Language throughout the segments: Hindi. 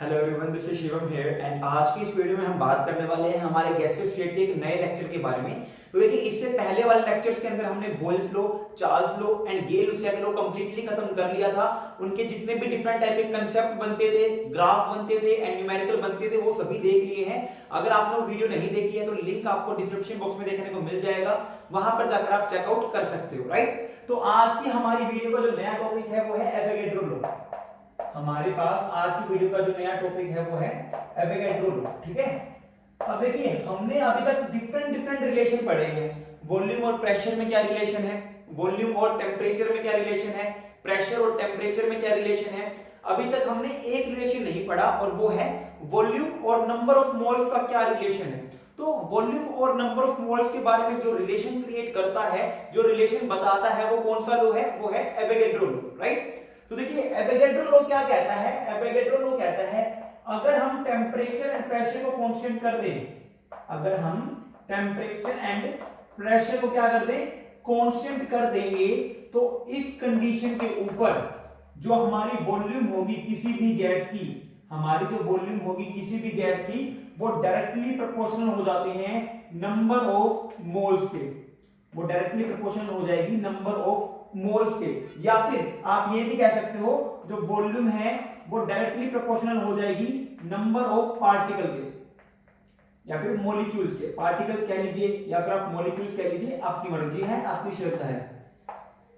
Hello everyone, this is Shivam here and आज की इस वीडियो में हम बात करने वाले हैं हमारे गैसियस स्टेट के एक नए लेक्चर के बारे में। तो देखिए, इससे पहले वाले लेक्चर्स के अंदर हमने Boyle's law, Charles law and Gay Lussac law completely खत्म कर लिया था। उनके जितने भी डिफरेंट टाइप के कांसेप्ट बनते थे, ग्राफ बनते थे एंड न्यूमेरिकल बनते थे, वो सभी देख लिए हैं। अगर आपने वो वीडियो नहीं देखी है तो लिंक आपको डिस्क्रिप्शन बॉक्स में देखने को मिल जाएगा, वहां पर जाकर आप चेकआउट कर सकते हो, राइट। तो आज की हमारी वीडियो का जो नया टॉपिक है वो है एवोगैड्रो लॉ। हमारे पास आज की वीडियो का जो नया टॉपिक है वो है एवोगैड्रो लॉ, ठीक है। अब देखिए, हमने अभी तक डिफरेंट रिलेशन पढ़े हैं। वॉल्यूम और प्रेशर में क्या रिलेशन है, वॉल्यूम और टेम्परेचर में क्या रिलेशन है, प्रेशर और टेम्परेचर में क्या रिलेशन है। अभी तक हमने एक रिलेशन नहीं पढ़ा और वो है वॉल्यूम और नंबर ऑफ मोल्स का क्या रिलेशन है। तो वॉल्यूम और नंबर ऑफ मोल्स के बारे में जो रिलेशन क्रिएट करता है, जो रिलेशन बताता है, वो कौन सा लॉ है, वो है एवोगैड्रो लॉ, राइट। तो देखिए, एवोगैड्रो लॉ क्या कहता है, एवोगैड्रो लॉ कहता है अगर हम टेम्परेचर एंड प्रेशर को कांस्टेंट कर दें, अगर हम टेम्परेचर एंड प्रेशर को क्या कर दें, कांस्टेंट कर देंगे, तो इस कंडीशन के ऊपर जो हमारी वॉल्यूम होगी किसी भी गैस की, हमारी जो वॉल्यूम होगी किसी भी गैस की, वो डायरेक्टली प्रोपोर्शनल हो जाते हैं नंबर ऑफ मोल्स के, वो डायरेक्टली प्रोपोर्शनल हो जाएगी नंबर ऑफ मोल्स के। या फिर आप ये भी कह सकते हो जो वॉल्यूम है वो डायरेक्टली प्रोपोर्शनल हो जाएगी नंबर ऑफ पार्टिकल के, या फिर मॉलिक्यूल्स के। पार्टिकल्स कह लीजिए या फिर आप मॉलिक्यूल्स कह लीजिए, आपकी मर्जी है, आपकी श्रद्धा है।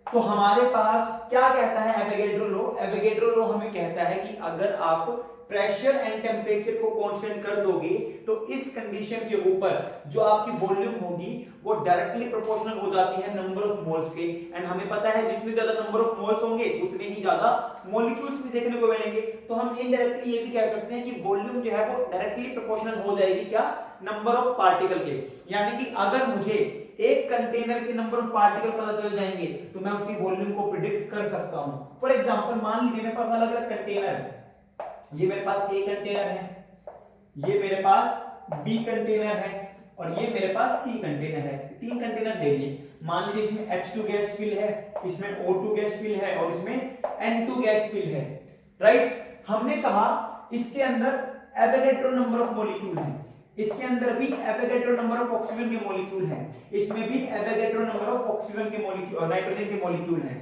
तो हमारे पास क्या कहता है एवोगैड्रो लॉ, एवोगैड्रो लॉ हमें कहता है कि अगर आप प्रेशर एंड टेम्परेचर को कांस्टेंट कर दोगे तो इस कंडीशन के ऊपर जो आपकी वॉल्यूम होगी वो डायरेक्टली प्रोपोर्शनल हो जाती है नंबर ऑफ मोल्स के। एंड हमें पता है जितने ज्यादा नंबर ऑफ मोल्स होंगे उतने ही ज्यादा मॉलिक्यूल्स भी देखने को मिलेंगे। तो हम इनडायरेक्टली ये भी कह सकते हैं कि वॉल्यूम जो है वो डायरेक्टली प्रोपोर्शनल हो जाएगी क्या, नंबर ऑफ पार्टिकल के। यानी कि अगर मुझे एक कंटेनर के नंबर ऑफ पार्टिकल पता चल जाएंगे तो मैं उसकी वॉल्यूम को प्रिडिक्ट कर सकता हूं। फॉर एग्जांपल, मान लीजिए मेरे पास अलग अलग कंटेनर है, ये मेरे पास ए कंटेनर है, ये मेरे पास बी कंटेनर है और ये मेरे पास सी कंटेनर है। तीन कंटेनर ले लिए। मान लीजिए इसमें H2 गैस फिल है, इसमें O2 गैस फिल है और इसमें N2 गैस फिल है, राइट। हमने कहा इसके अंदर एवोगैड्रो नंबर ऑफ मॉलिक्यूल है, इसके अंदर भी एवोगैड्रो नंबर ऑफ ऑक्सीजन के मॉलिक्यूल है, इसमें भी एवोगैड्रो नंबर ऑफ ऑक्सीजन के मॉलिक्यूल, नाइट्रोजन के मॉलिक्यूल है।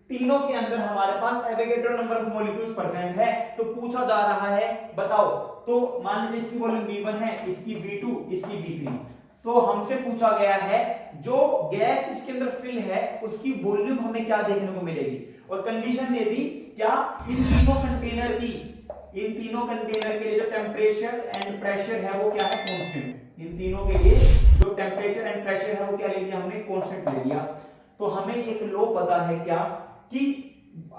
तीनों के अंदर हमारे पास Avogadro number of molecules present है। तो पूछा जा रहा है, बताओ, तो मान लीजिए इसकी वॉल्यूम V1 है, इसकी V2, इसकी V3। तो हमसे पूछा गया है जो गैस इसके अंदर फिल है उसकी वॉल्यूम हमें क्या देखने को मिलेगी, और कंडीशन दे दी क्या, इन तीनों कंटेनर की, इन तीनों कंटेनर के लिए जो टेम्परेचर एंड प्रेशर है वो क्या है, कांस्टेंट। इन तीनों के लिए जो टेम्परेचर एंड प्रेशर है वो क्या ले लिया हमने, कांस्टेंट ले लिया। तो हमें एक लॉ पता है क्या, कि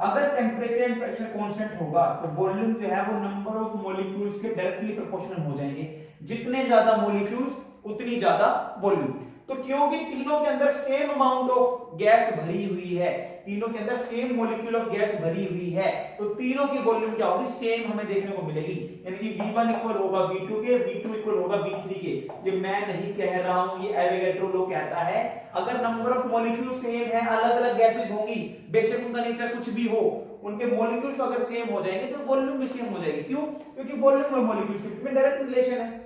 अगर टेम्परेचर एंड प्रेशर कांस्टेंट होगा तो वॉल्यूम जो है वो नंबर ऑफ मॉलिक्यूल्स के डायरेक्टली प्रोपोर्शनल हो जाएंगे। जितने ज्यादा मॉलिक्यूल्स उतनी ज्यादा वॉल्यूम। तो क्योंकि तीनों के अंदर सेम अमाउंट ऑफ गैस भरी हुई है, तीनों के अंदर सेम मॉलिक्यूल ऑफ गैस भरी हुई है, तो तीनों की वॉल्यूम क्या होगी, सेम हमें देखने को मिलेगी। यानी कि V1 इक्वल होगा V2 के, V2 इक्वल होगा V3 के। ये मैं नहीं कह रहा हूं, ये एवोगैड्रो लॉ कहता है। अगर नंबर ऑफ मॉलिक्यूल सेम है, अलग अलग गैसेस होंगी, बेशक उनका नेचर कुछ भी हो, उनके मॉलिक्यूल्स अगर सेम हो जाएंगे तो वॉल्यूम भी सेम हो जाएगी। क्यों? क्योंकि वॉल्यूम और मॉलिक्यूल्स के बीच में डायरेक्ट रिलेशन है।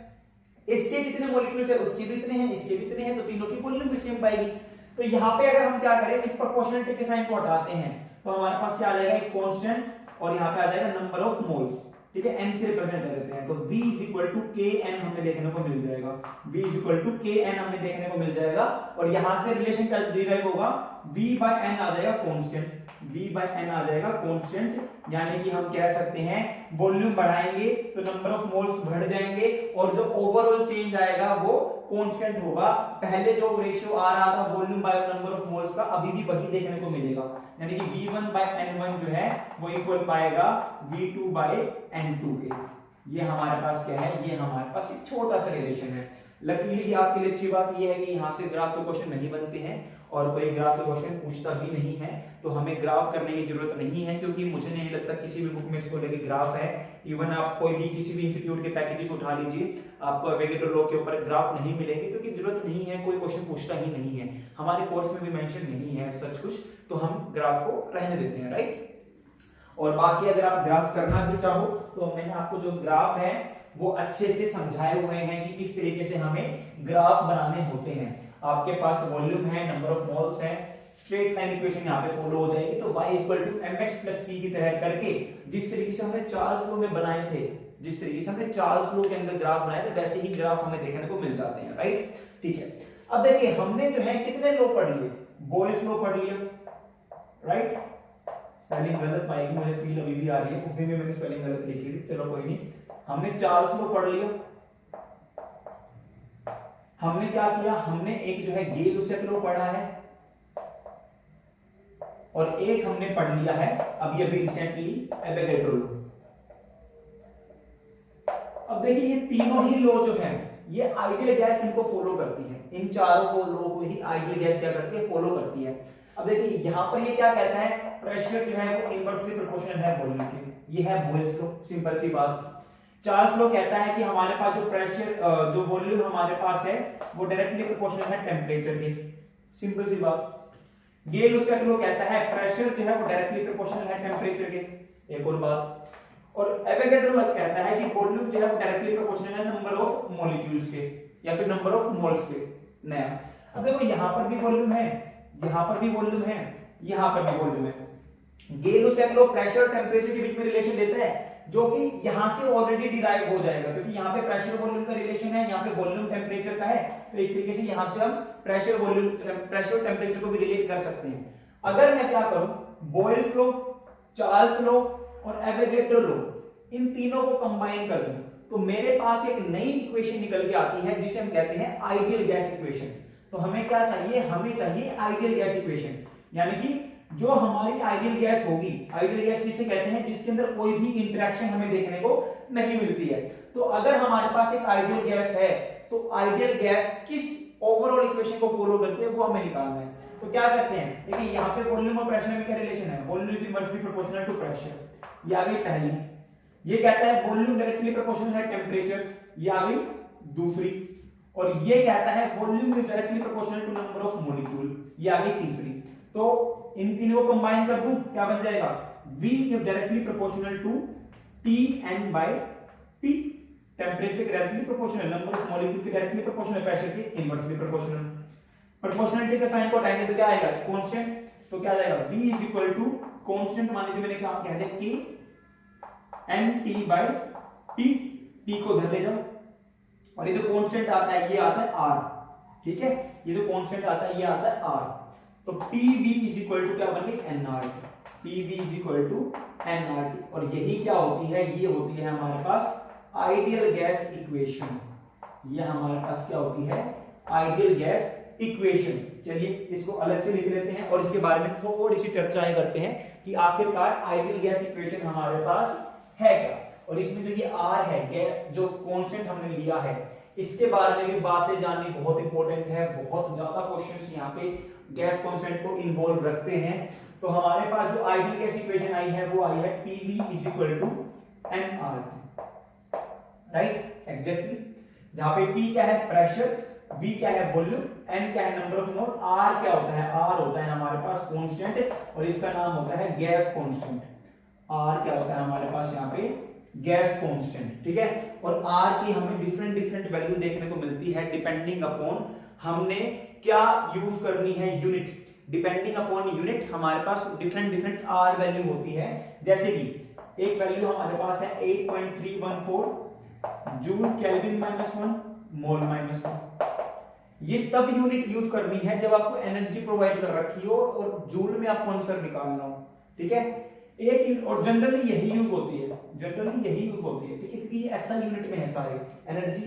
इसके कितने मॉलिक्यूल्स है, उसके भी इतने हैं, इसके भी इतने हैं, तो तीनों की वॉल्यूम भी सेम पाएगी। तो यहाँ पे अगर हम क्या करें, इस प्रोपोर्शनलिटी के साइन को हटाते हैं तो हमारे पास क्या आ जाएगा, एक कांस्टेंट, और यहाँ पे आ जाएगा नंबर ऑफ मोल्स, ठीक है। n से रिप्रेजेंट कर देते हैं, तो V = Kn हमें देखने को मिल जाएगा, V = Kn हमें देखने को मिल जाएगा। और यहां से रिलेशन क्या डिराइव होगा, V/n आ जाएगा कांस्टेंट, V/n आ जाएगा कांस्टेंट। यानी कि हम कह सकते हैं वॉल्यूम बढ़ाएंगे तो नंबर ऑफ मोल्स बढ़ जाएंगे और जो ओवरऑल चेंज आएगा वो कांस्टेंट होगा। पहले जो रेशियो आ रहा था volume by number of moles का, अभी भी वही देखने को मिलेगा। यानी कि V1/N1 जो है वो इक्वल पाएगा V2/N2 के। ये हमारे पास क्या है, ये हमारे पास एक छोटा सा रिलेशन है। लकीली आपके लिए अच्छी बात यह है कि यहाँ से ग्राफ के क्वेश्चन नहीं बनते हैं और कोई ग्राफ के क्वेश्चन पूछता भी नहीं है, तो हमें ग्राफ करने की जरूरत नहीं है, क्योंकि मुझे नहीं लगता किसी भी बुक में इसको लेके ग्राफ है। इवन आप कोई भी किसी भी इंस्टीट्यूट के पैकेजेस उठा लीजिए, आपको एवोगैड्रो लॉ के ऊपर ग्राफ नहीं मिलेंगे, क्योंकि जरूरत नहीं है, कोई क्वेश्चन पूछता ही नहीं है। हमारे कोर्स में भी मेंशन नहीं है सच कुछ, तो हम ग्राफ को रहने देते हैं, राइट। और बाकी अगर आप ग्राफ करना भी चाहो तो मैंने आपको जो ग्राफ है वो अच्छे से समझाए हुए हैं कि किस तरीके से हमें ग्राफ बनाने होते हैं। आपके पास वॉल्यूम है, नंबर ऑफ मोल्स है, स्ट्रेट लाइन इक्वेशन यहाँ पे फॉलो हो जाएगी। तो y equal to mx plus c की तरह करके जिस तरीके से हमने चार्ल्स लॉ में बनाए थे, जिस तरीके से हमने चार्ल्स लॉ के अंदर ग्राफ बनाए थे, वैसे ही ग्राफ हमें देखने को मिल जाते हैं, राइट। ठीक है, अब देखिए हमने जो है कितने लॉ पढ़ लिए, बोयल्स लॉ पढ़ लिया, राइट। स्पेलिंग गलत पाएगी, मुझे फील अभी भी आ रही है, उस दिन भी मैंने स्पेलिंग गलत लिखी थी, चलो कोई नहीं। हमने चार्ल्स लॉ पढ़ लिया। हमने क्या किया, हमने एक जो है गे-लुसेक लॉ पढ़ा है और एक हमने पढ़ लिया है अभी अभी रिसेंटली एवोगैड्रो लॉ। अब देखिए ये तीनों ही लॉ जो है ये आइडियल गैस इनको फॉलो करती है, इन चारों को लॉ को ही आइडियल गैस क्या करती है, फॉलो करती है। अब देखिए यहां पर ये क्या कहता है, प्रेशर जो है वो इनवर्सली प्रोपोर्शनल है वॉल्यूम के, ये है बोयल्स लॉ, सिंपल सी बात। चार्ल्स लॉ कहता है कि हमारे पास जो प्रेशर जो वॉल्यूम हमारे पास है वो डायरेक्टली प्रोपोर्शनल है टेंपरेचर के, सिंपल सी बात। गे-लुसेक लॉ कहता है प्रेशर जो है वो डायरेक्टली प्रोपोर्शनल है टेंपरेचर के, एक और बात। और एवोगैड्रो लॉ कहता है कि वॉल्यूम जो है वो डायरेक्टली प्रोपोर्शनल है नंबर ऑफ मॉलिक्यूल्स के या फिर नंबर ऑफ मोल्स के। नया, अब देखो यहां पर भी वॉल्यूम है, यहां पर भी वॉल्यूम है, यहां पर भी वॉल्यूम है। गे-लुसेक लॉ प्रेशर और टेंपरेचर के बीच में रिलेशन देता है जो कि यहां से ऑलरेडी डिराइव हो जाएगा, क्योंकि यहां पे प्रेशर वॉल्यूम का रिलेशन है, यहां पे वॉल्यूम टेंपरेचर का है, तो एक तरीके से यहां से हम प्रेशर वॉल्यूम प्रेशर और टेंपरेचर को भी रिलेट कर सकते हैं। अगर मैं क्या करूं, बोयल्स लॉ, चार्ल्स लॉ और एवोगैड्रो लॉ इन तीनों को कंबाइन कर दूं तो मेरे पास एक नई इक्वेशन निकल के आती है जिसे हम कहते हैं आइडियल गैस इक्वेशन। तो हमें क्या चाहिए, हमें चाहिए आइडियल गैस इक्वेशन, यानी कि जो हमारी आइडियल गैस होगी, आइडियल गैस किसे कहते हैं, जिसके अंदर कोई भी इंटरेक्शन हमें देखने को नहीं मिलती है। तो अगर हमारे पास एक आइडियल गैस है तो आइडियल गैस किस ओवरऑल इक्वेशन को फॉलो करती है वो हमें निकालना है। तो क्या करते हैं, देखिए यहाँ पे वॉल्यूम और प्रेशर में क्या रिलेशन है, volume is inversely proportional to pressure, ये आ गई पहली। ये कहता है वॉल्यूम डायरेक्टली प्रोपोर्शनल है टेंपरेचर, ये आ गई दूसरी। और ये कहता है volume is directly proportional to number of molecule, ये आ गई तीसरी। तो इन तीनों को कंबाइन कर दूं क्या बन जाएगा, V is directly proportional to Tn by P, temperature directly proportional, number of molecule के डायरेक्टली प्रोपोर्शनल, प्रेशर के इनवर्सली प्रोपोर्शनल। प्रोपोर्शनलिटी का साइन को हटाएंगे तो क्या आएगा, कांस्टेंट। तो क्या आ जाएगा, V is equal to constant मान लीजिए मैंने कहा कह दिया K Nt by T, T को धर ले जाओ, और ये जो कांस्टेंट आता है ये आता है R, ठीक है, ये जो कांस्टेंट आता है ये आता है R। तो PV इज इक्वल टू क्या बन गई, nRT, PV is equal to nRT। और यही क्या होती है, ये होती है हमारे पास आइडियल गैस इक्वेशन, ये हमारे पास क्या होती है, आइडियल गैस इक्वेशन। चलिए इसको अलग से लिख लेते हैं और इसके बारे में थोड़ी सी चर्चाएं करते हैं कि आखिरकार आइडियल गैस इक्वेशन हमारे पास है क्या। और इसमें जो ये R है, जो कांस्टेंट हमने लिया है, इसके बारे में भी बातें जाननी बहुत इंपॉर्टेंट है। बहुत ज्यादा क्वेश्चंस यहाँ पे गैस कांस्टेंट को इन्वॉल्व रखते हैं। तो हमारे पास जो आइडियल गैस इक्वेशन आई है वो आई है PV is equal to nRT, right, exactly. जहां पे P क्या है, प्रेशर, V क्या है, वॉल्यूम, N क्या है, नंबर ऑफ मोल, R क्या होता है, R होता है हमारे पास कांस्टेंट और इसका नाम होता है गैस कांस्टेंट। R क्या होता है हमारे पास यहाँ पे, गैस कांस्टेंट, ठीक है। और R की हमें डिफरेंट डिफरेंट वैल्यू देखने को मिलती है डिपेंडिंग अपॉन हमने क्या यूज करनी है, यूनिट। डिपेंडिंग अपॉन यूनिट हमारे पास डिफरेंट डिफरेंट R वैल्यू होती है। जैसे कि एक वैल्यू हमारे पास है 8.314 जूल केल्विन -1 मोल -1। ये तब यूनिट यूज करनी है जब आपको एनर्जी प्रोवाइड कर रखी हो और जूल में आपको आंसर निकालना हो, ठीक है। एक और जनरली यही यूज होती है, जनरली यही यूज होती है, ठीक है, क्योंकि ये ऐसा यूनिट में है सारे, एनर्जी,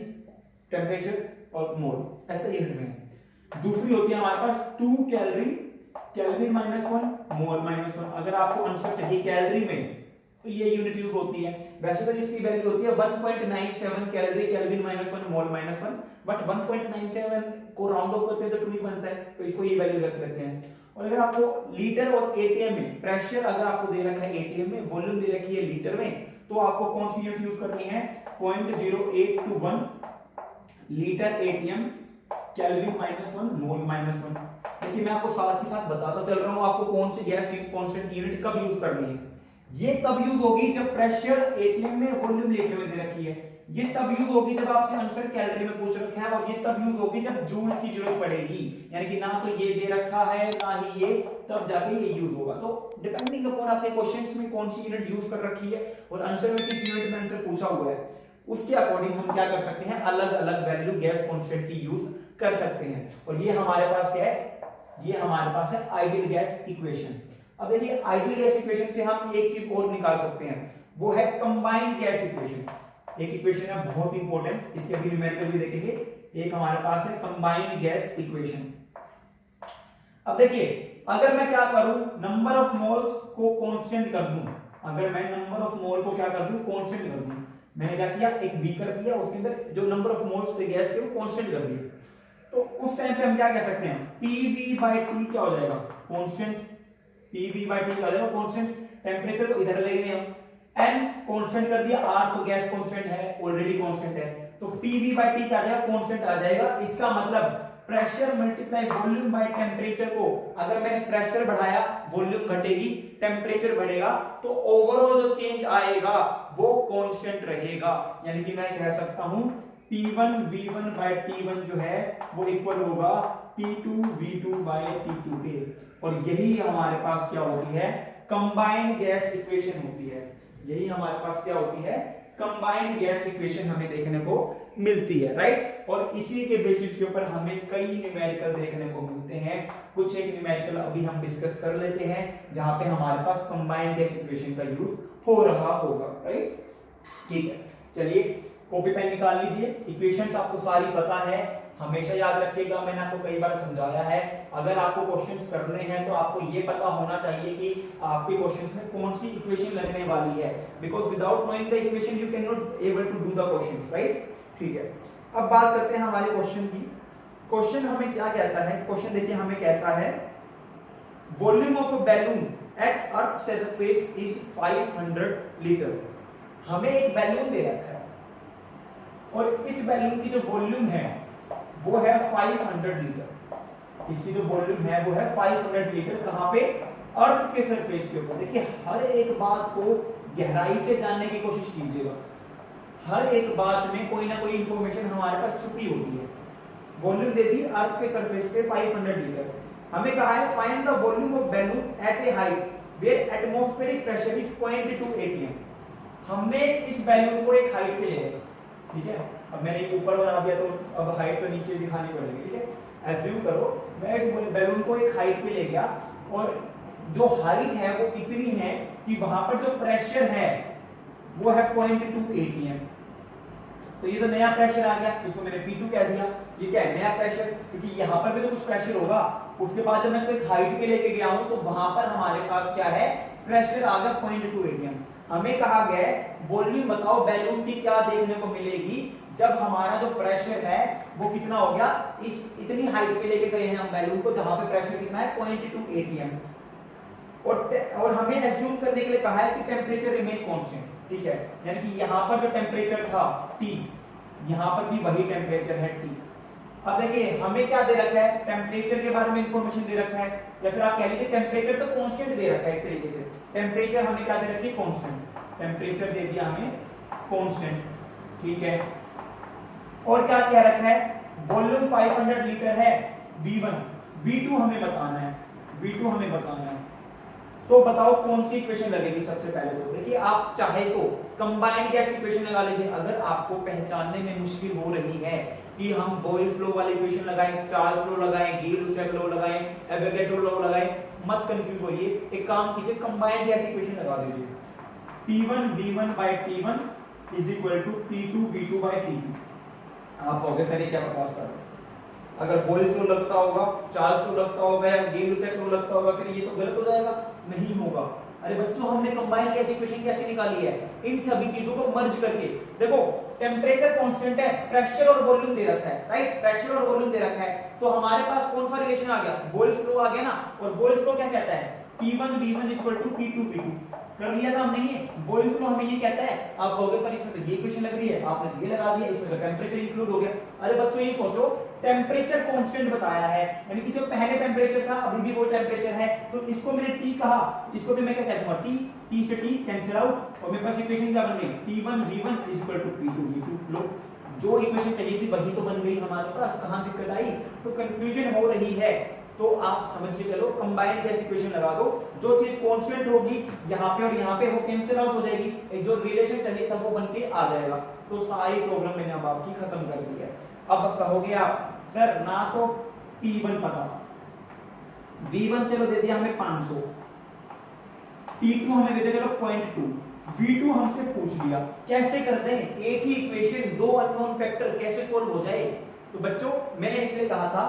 टेम्परेचर और मोल ऐसा यूनिट में है। दूसरी होती है हमारे पास 2 कैलोरी केल्विन -1 मोल -1। अगर आपको आंसर चाहिए कैलोरी में तो ये यूनिट यूज होती है। वैसे तो इसकी वैल्यू होती है 1.97 कैलोरी केल्विन -1 मोल -1, बट 1.97 को राउंड ऑफ करते हैं तो 2 ही बनता है, तो इसको ये वैल्यू रख लेते हैं। और अगर आपको लीटर और एटीएम में, प्रेशर अगर आपको दे रखा है एटीएम में, वॉल्यूम दे रखी है लीटर में, तो आपको कौन सी यूनिट यूज करनी है, 0.0821 लीटर एटीएम केल्विन -1 मोल -1। देखिए मैं आपको साथ ही साथ बताता चल रहा हूं आपको कौन सी गैस कांस्टेंट यूनिट कब यूज करनी है। ये तब यूज होगी जब प्रेशर एटीएम में, वॉल्यूम लीटर में दे रखी है। ये तब यूज होगी जब आपसे आंसर कैलोरी में पूछ रखा है, और ये तब यूज होगी जब जूल की जरूरत पड़ेगी, यानी कि ना तो ये दे रखा है ना ही ये, तब जाके ये यूज होगा। तो डिपेंडिंग अपॉन आपके क्वेश्चंस में कौन सी यूनिट यूज कर रखी है और आंसर में किस यूनिट में आंसर पूछा हुआ है, उसके अकॉर्डिंग हम क्या कर सकते हैं, अलग अलग वैल्यू गैस कांस्टेंट की यूज कर सकते हैं। और ये हमारे पास क्या है, ये हमारे पास है आइडियल गैस इक्वेशन। अब देखिए आइडियल गैस इक्वेशन से हम एक चीज और निकाल सकते हैं, वो है कंबाइंड गैस इक्वेशन। एक इक्वेशन है बहुत इंपॉर्टेंट, इसके अभी न्यूमेरिकल भी देखेंगे। एक हमारे पास है कंबाइंड गैस इक्वेशन। अब देखिए अगर मैं क्या करूं, नंबर ऑफ मोल्स को कांस्टेंट कर दूं, अगर मैं नंबर ऑफ मोल को क्या कर दूं, कांस्टेंट कर दूं। मैंने क्या किया, एक बीकर लिया, उसके अंदर जो नंबर ऑफ मोल्स थे गैस के वो कांस्टेंट कर दिए। तो उस टाइम पे हम क्या कह सकते हैं, PV/T क्या हो जाएगा, कांस्टेंट। PV/T क्या हो जाएगा, कांस्टेंट। टेंपरेचर को इधर ले गए हम, N कांस्टेंट कर दिया, R तो गैस कांस्टेंट है, ऑलरेडी कांस्टेंट है, तो PV/T क्या आ जाएगा, कांस्टेंट आ जाएगा। इसका मतलब pressure multiply volume by temperature को, अगर मैंने प्रेशर बढ़ाया वॉल्यूम घटेगी, टेम्परेचर बढ़ेगा, तो ओवरऑल जो चेंज आएगा वो कांस्टेंट रहेगा। यानी कि मैं कह सकता हूं P1 V1/T1 जो है वो इक्वल होगा P2 V2/T2 के। और यही हमारे पास क्या होती है, कंबाइंड गैस इक्वेशन होती है। यही हमारे पास क्या होती है, कंबाइंड गैस इक्वेशन हमें देखने को मिलती है, राइट। और इसी के बेसिस के ऊपर हमें कई न्यूमेरिकल देखने को मिलते हैं। कुछ एक न्यूमेरिकल अभी हम डिस्कस कर लेते हैं जहां पे हमारे पास कंबाइंड गैस इक्वेशन का यूज हो रहा होगा, राइट। ठीक है, चलिए कॉपी पेन निकाल लीजिए। इक्वेशंस आपको सारी पता है, हमेशा याद रखिएगा, मैंने आपको कई बार समझाया है। अगर आपको क्वेश्चंस करने हैं तो आपको ये पता होना चाहिए कि आपके क्वेश्चंस में कौन सी इक्वेशन लगने वाली है, because without knowing the equation you can not able to do the questions, right. ठीक है, अब बात करते हैं हमारे क्वेश्चन की। क्वेश्चन हमें क्या कहता है, क्वेश्चन देखिए हमें कहता है volume of a balloon at earth surface is 500 litre. हमें एक बैलून दे रखा है और इस बैलून की जो वॉल्यूम है वो है 500 लीटर। इसकी जो वॉल्यूम है वो है 500 लीटर। कहां पे, अर्थ के सरफेस के ऊपर। देखिए हर एक बात को गहराई से जानने की कोशिश कीजिएगा, हर एक बात में कोई ना कोई इंफॉर्मेशन हमारे पास छुपी होती है। वॉल्यूम दे दी अर्थ के सरफेस पे 500 लीटर। हमें कहा है find the volume of balloon at a height where atmospheric pressure is 0.2 atm। हमने इस बैलून को एक हाइट पे ले गए, ठीक है। अब मैंने ऊपर बना दिया तो अब हाइट तो नीचे दिखानी पड़ेगी, ठीक है। एज्यूम करो मैं इस बैलून को एक हाइट पे ले गया और जो हाइट है वो इतनी है कि वहां पर जो प्रेशर है वो है 0.2 atm। तो ये तो नया प्रेशर आ गया, इसको मैंने P2 कह दिया। ये क्या है, नया प्रेशर, क्योंकि यहाँ पर भी तो कुछ प्रेशर होगा। उसके बाद जब मैं इसको एक हाइट पे लेके गया हूं तो वहां पर हमारे पास क्या है, प्रेशर आ गया 0.2 atm। हमें कहा गया वॉल्यूम बताओ बैलून की क्या देखने को मिलेगी जब हमारा जो प्रेशर है वो कितना हो गया, इस इतनी हाइट पे लेके गए हैं हम बैलून को जहां पे प्रेशर कितना है 0.2 atm। और हमें एज्यूम करने के लिए कहा है कि टेम्परेचर रिमेन कांस्टेंट, ठीक है। यानी कि यहां पर जो टेम्परेचर था T, यहां पर भी वही टेम्परेचर है T। अब देखिए हमें क्या दे रखा है, टेम्परेचर के बारे में इंफॉर्मेशन दे रखा है, या फिर आप कह लीजिए टेम्परेचर तो कांस्टेंट दे रखा है एक तरीके से। टेम्परेचर हमें क्या दे रखी है, कांस्टेंट। टेम्परेचर दे दिया हमें कांस्टेंट, ठीक है। और क्या कह रखा है, वॉल्यूम 500 लीटर है V1, V2 हमें बताना है, V2 हमें बताना है। तो बताओ कौन सी इक्वेशन लगेगी सबसे पहले। तो देखिए आप चाहे तो कंबाइंड गैस इक्वेशन लगा लीजिए। अगर आपको पहचानने में मुश्किल हो रही है कि हम बॉयल्स लॉ वाली इक्वेशन लगाएं, चार्ल्स लॉ लगाएं, गिब्स लॉ लगाएं, एवोगैड्रो लॉ लगाएं, मत कंफ्यूज होइए। एक काम कीजिए, कंबाइंड गैस इक्वेशन लगा दीजिए। P1 V1/T1 is equal to P2 V2/T2। आप कहोगे सर ये क्या बकवास कर रहे हो, अगर बॉयल्स लॉ लगता होगा, चार्ल्स लॉ लगता होगा या गिब्स लॉ लगता होगा फिर ये तो गलत हो जाएगा। नहीं होगा। अरे बच्चों हमने कंबाइंड गैस इक्वेशन कैसे निकाली है, इन सभी चीजों को मर्ज करके। देखो टेम्परेचर कांस्टेंट है, प्रेशर और वॉल्यूम दे रखा है, राइट। प्रेशर और वॉल्यूम दे रखा है, तो हमारे पास कौन सा रिलेशन आ गया, बॉयल्स लॉ आ गया ना। और बॉयल्स लॉ क्या कहता है, P1 V1 P2 V2। कर लिया था हमने ये। बॉयल्स लॉ हमें ये कहता है, आप कहोगे सर इसमें तो ये इक्वेशन लग रही है, आपने ये लगा दिया, इसमें तो टेम्परेचर इंक्लूड हो गया। अरे बच्चों ये सोचो टेम्परेचर कांस्टेंट बताया है, यानी कि जो पहले टेम्परेचर था अभी भी वो टेम्परेचर है, तो इसको मैंने T कहा, इसको भी मैं क्या कह दूंगा T, T से T कैंसिल आउट और मेरे पास इक्वेशन क्या बन गई P1 V1 P2 V2। लो जो इक्वेशन चाहिए थी वही तो बन गई हमारे पास, कहां दिक्कत आई? तो कंफ्यूजन हो रही है तो आप समझ के चलो, कंबाइंड गैस इक्वेशन लगा दो, जो चीज कांस्टेंट होगी यहाँ पे और यहाँ पे वो कैंसिल आउट हो जाएगी, एक जो रिलेशन चाहिए था वो बन के आ जाएगा। तो सारी प्रॉब्लम मैंने अब आपकी खत्म कर दी है। अब कहोगे आप सर ना तो P1 पता, V1 चलो दे दिया हमें 500, P2 हमें दे दिया चलो 0.2, V2 हमसे पूछ लिया, कैसे करते हैं? एक ही इक्वेशन दो अननोन फैक्टर कैसे सोल्व हो जाए? तो बच्चों मैंने इसलिए कहा था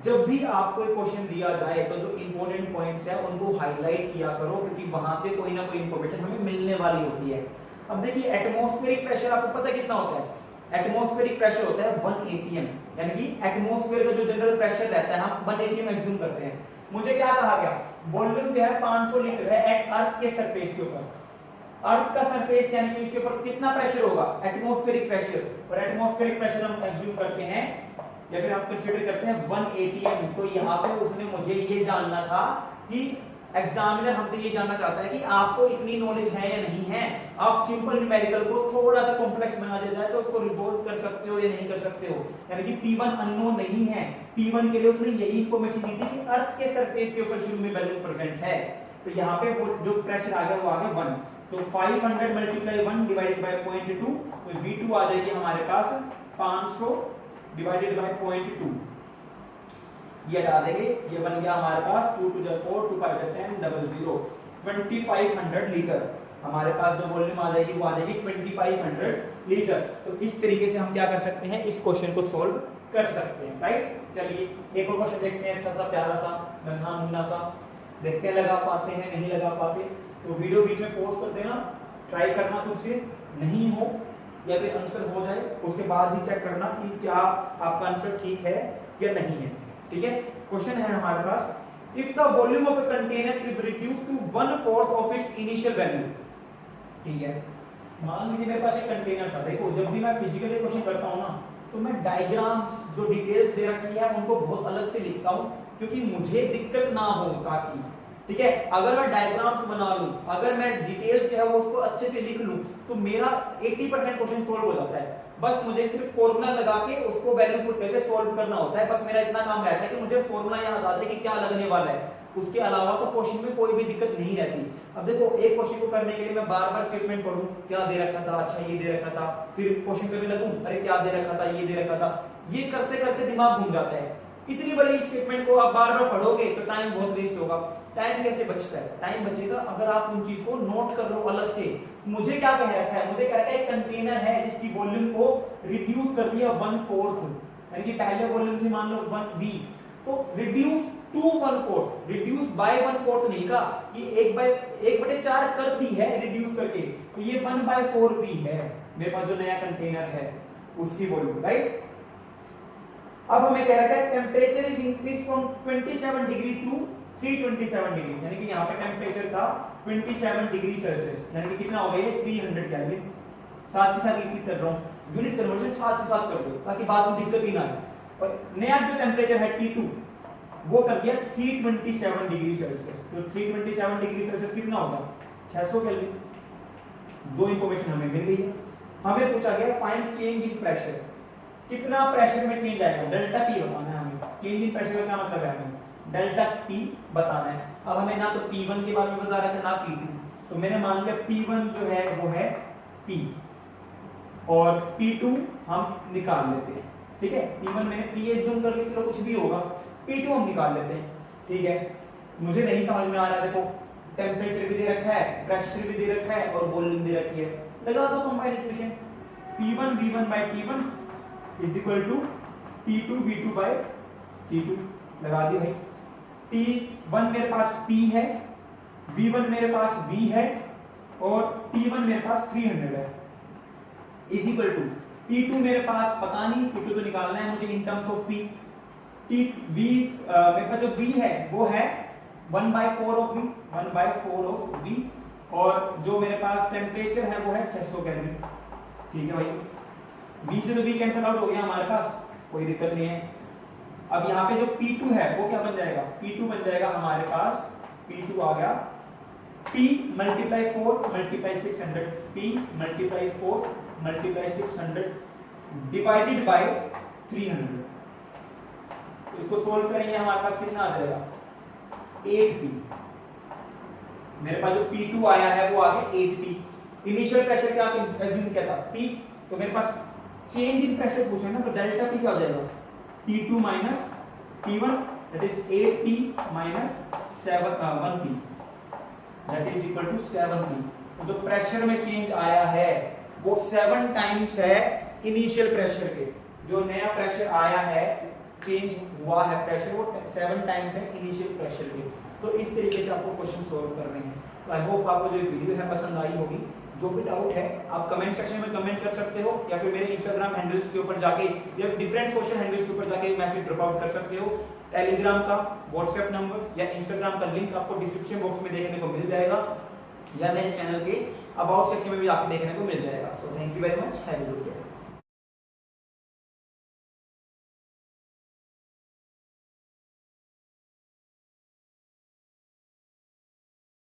जब भी आपको एक क्वेश्चन दिया जाए तो जो इंपॉर्टेंट पॉइंट्स है उनको हाईलाइट किया करो, क्योंकि वहां से कोई ना कोई इंफॉर्मेशन हमें मिलने वाली होती है। अब देखिए एटमॉस्फेरिक प्रेशर आपको पता कितना होता है? एटमॉस्फेरिक प्रेशर होता है 1 atm, यानी कि एटमॉस्फेयर का जो जनरल प्रेशर रहता है हम 1 atm एज्यूम करते हैं। मुझे क्या कहा गया? वॉल्यूम जो है 500 लीटर है एट अर्थ के सरफेस के ऊपर। अर्थ का सरफेस यानी कि उसके ऊपर कितना प्रेशर होगा? एटमॉस्फेरिक प्रेशर, और एटमॉस्फेरिक प्रेशर हम एज्यूम करते हैं या फिर हम कंसीडर करते हैं 1 atm। तो यहाँ पे उसने मुझे ये जानना था कि एग्जामिनर हमसे ये जानना चाहता है कि आपको इतनी नॉलेज है या नहीं है। आप सिंपल न्यूमेरिकल को थोड़ा सा कॉम्प्लेक्स बना देता है तो उसको रिजोल्व कर सकते हो या नहीं कर सकते हो, यानी कि P1 अननोन नहीं है। P1 के लिए उसने यही इंफॉर्मेशन दी थी कि अर्थ के सरफेस के ऊपर शुरू में वैल्यू प्रेजेंट है। तो यहाँ पे जो प्रेशर आ गया वो आ गया 1, तो 500 मल्टीप्लाई 1 डिवाइडेड बाय 0.2, तो V2 आ जाएगी हमारे पास 500 डिवाइडेड बाय 0.2, ये हटा देंगे, ये बन गया हमारे पास 2 to the 4 2 5 10 00 2500 लीटर। हमारे पास जो वॉल्यूम आ जाएगी वो आ जाएगी 2500 लीटर। तो इस तरीके से हम क्या कर सकते हैं, इस क्वेश्चन को सॉल्व कर सकते हैं, राइट। चलिए एक और क्वेश्चन देखते हैं, अच्छा सा प्यारा सा नन्हा मुन्ना सा, देखते हैं लगा पाते हैं नहीं लगा पाते। तो वीडियो बीच में पॉज कर देना, ट्राई करना खुद से, नहीं हो या फिर आंसर हो जाए उसके बाद ही चेक करना कि क्या आपका आंसर ठीक है या नहीं है, ठीक है। क्वेश्चन है हमारे पास, if the volume of a container is reduced to 1/4 of its initial value, ठीक है। मान लीजिए मेरे पास एक कंटेनर था, देखो जब भी मैं फिजिकली क्वेश्चन करता हूं ना तो मैं डायग्राम्स जो डिटेल्स दे रखी है उनको बहुत अलग से लिखता हूं, क्योंकि मुझे दिक्कत ना हो ताकि, ठीक है। अगर मैं डायग्राम्स बना लूं, अगर मैं डिटेल्स जो है वो उसको अच्छे से लिख लूं तो मेरा 80% क्वेश्चन सोल्व हो जाता है। बस मुझे फिर फॉर्मूला लगा के उसको वैल्यू पुट करके सॉल्व करना होता है, बस मेरा इतना काम रहता है कि मुझे फॉर्मूला याद आ जाए कि क्या लगने वाला है, उसके अलावा तो क्वेश्चन में कोई भी दिक्कत नहीं रहती। अब देखो एक क्वेश्चन को करने के लिए मैं बार बार स्टेटमेंट पढूं, क्या दे रखा था, अच्छा ये दे रखा था, फिर क्वेश्चन करने लगूं, अरे क्या दे रखा था, ये दे रखा था, ये करते करते दिमाग घूम जाता है। इतनी बड़ी स्टेटमेंट को आप बार बार पढ़ोगे तो टाइम बहुत वेस्ट होगा। टाइम कैसे बचता है? टाइम बचेगा अगर आप उन चीज को नोट कर लो अलग से। मुझे क्या कह रखा है, मुझे कह रखा है एक कंटेनर है जिसकी वॉल्यूम को रिड्यूस कर दिया 1/4, यानी कि पहले वॉल्यूम थी मान लो 1V, तो रिड्यूस टू 1/4, रिड्यूस बाय 1/4 नहीं कहा कि 1/4 कर दी है रिड्यूस करके, तो ये 1/4V है मेरे पास जो नया कंटेनर है उसकी वॉल्यूम, राइट। अब हमें कह रखा है temperature is increase from 27 degree to 327 degree, यानी कि यहाँ पे टेम्परेचर था 27 डिग्री सेल्सियस, यानी कि कितना हो गया ये 300 केल्विन। साथ ही साथ लिख कर रहा हूँ, यूनिट कन्वर्जन साथ ही साथ कर दो ताकि बाद में दिक्कत ही ना आए। और नया जो टेम्परेचर है T2 वो कर दिया 327 डिग्री सेल्सियस, तो 327 डिग्री सेल्सियस कितना होगा 600 केल्विन। दो इंफॉर्मेशन हमें मिल गई है। हमें पूछा गया फाइंड चेंज इन प्रेशर, कितना प्रेशर में चेंज आएगा, डेल्टा P बताना है हमें। चेंज इन प्रेशर का क्या मतलब है, हमें डेल्टा P बताना है। अब हमें ना तो P1 के बारे में बता रहा था ना P2, तो मैंने मान लिया P1 जो है वो है P और P2 हम निकाल लेते हैं, ठीक है। P1 मैंने P एज्यूम कर लिया, चलो कुछ भी होगा, P2 हम निकाल लेते हैं, ठीक है। मुझे नहीं समझ में आ रहा, देखो टेम्परेचर भी दे रखा है, प्रेशर भी दे रखा है और वॉल्यूम दे रखी है, लगा दो combined equation, P1 V1 by T1 is equal to P2 V2 by T2, लगा दी भाई। T1 मेरे पास P है, V1 मेरे पास V है और T1 मेरे पास 300 है, इज इक्वल टू P2 मेरे पास पता नहीं, P2 तो निकालना है मुझे इन टर्म्स ऑफ P। मेरे पास जो V है वो है 1/4 ऑफ V, 1/4 ऑफ V, और जो मेरे पास टेम्परेचर है वो है 600 केल्विन, ठीक है भाई। V से तो V कैंसिल आउट हो गया हमारे पास, कोई दिक्कत नहीं है। अब यहाँ पे जो P2 है वो क्या बन जाएगा, P2 बन जाएगा हमारे पास, P2 आ गया P multiply 4 multiply 600, P multiply 4 multiply 600 divided by 300। तो इसको सोल्व करेंगे हमारे पास कितना आ जाएगा 8P। मेरे पास जो P2 आया है वो आ गया 8P। इनिशियल प्रेशर क्या एज्यूम किया था P, तो मेरे पास चेंज इन प्रेशर पूछा ना, तो डेल्टा P क्या हो जाएगा P2 minus P1 that is 8P minus 1P that is equal to 7P। तो जो प्रेशर में चेंज आया है वो 7 टाइम्स है इनिशियल प्रेशर के। जो नया प्रेशर आया है, चेंज हुआ है प्रेशर, वो 7 टाइम्स है इनिशियल प्रेशर के। तो इस तरीके से आपको क्वेश्चन सोल्व करने हैं। तो आई होप आपको जो वीडियो है पसंद आई होगी। जो भी डाउट है आप कमेंट सेक्शन में कमेंट कर सकते हो, या फिर मेरे इंस्टाग्राम हैंडल्स के ऊपर जाके या डिफरेंट सोशल हैंडल्स के ऊपर जाके मैसेज ड्रॉप आउट कर सकते हो। टेलीग्राम का व्हाट्सएप नंबर या इंस्टाग्राम का लिंक आपको डिस्क्रिप्शन बॉक्स में देखने को मिल जाएगा, या मेरे चैनल के अबाउट सेक्शन में भी आपको देखने को मिल जाएगा। So thank you very much, have a good day.